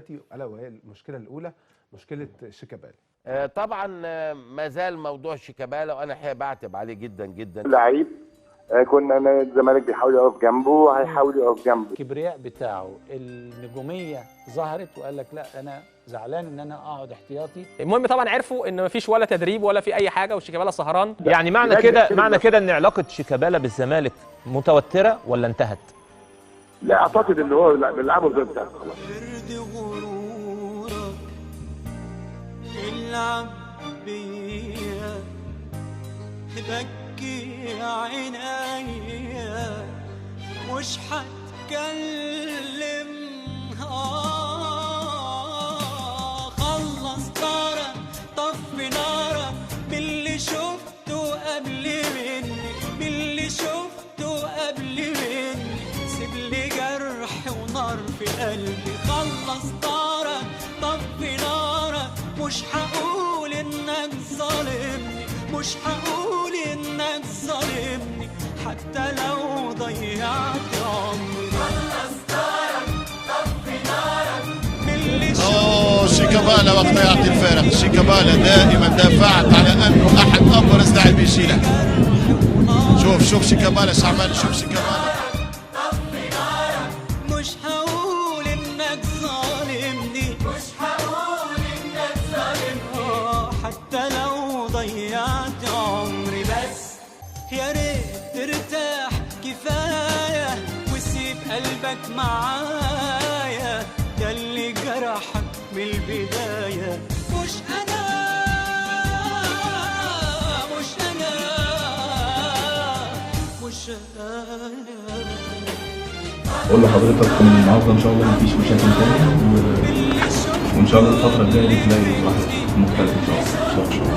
دلوقتي، الا وهي المشكله الاولى مشكله شيكابالا. طبعا ما زال موضوع شيكابالا وانا الحقيقه بعتب عليه جدا جدا. لعيب كنا الزمالك بيحاول يقف جنبه وهيحاول يقف جنبه. الكبرياء بتاعه، النجوميه ظهرت وقال لك لا انا زعلان ان انا اقعد احتياطي. المهم طبعا عرفوا ان مفيش ولا تدريب ولا في اي حاجه وشيكابالا سهران. يعني معنى كده ان علاقه شيكابالا بالزمالك متوتره ولا انتهت؟ لا اعتقد ان هو بيلعبوا زي بتاعه خلاص. بكي عينيا مش هتكلم خلص طارة طفي نارة باللي شفته قبل مني باللي شفته قبل مني سيب لي جرح ونار في قلبي خلص طارة طفي نارة مش هقول انك ظالمني مش هقول انك ظالمني حتى لو ضيعت عمري خلص طارك طفي نارك باللي شيكابالا وقت يعطي الفارق. شيكابالا دائما دافعت على انه احد ابرز لاعبي شيله. شوف شيكابالا ايش عمل. شوف شيكابالا طفي نارك مش هقول انك ظالمني مش هقول انك ظالمني حتى لو ضيعت عمري بس يا ريت ترتاح كفايه وسيب قلبك معايا ده اللي جرحك من البدايه مش انا مش انا مش انا. اقول لحضرتك ان النهارده ان شاء الله مفيش مشاكل تاني وان شاء الله الفتره الجايه تلاقي واحد مختلف ان شاء الله.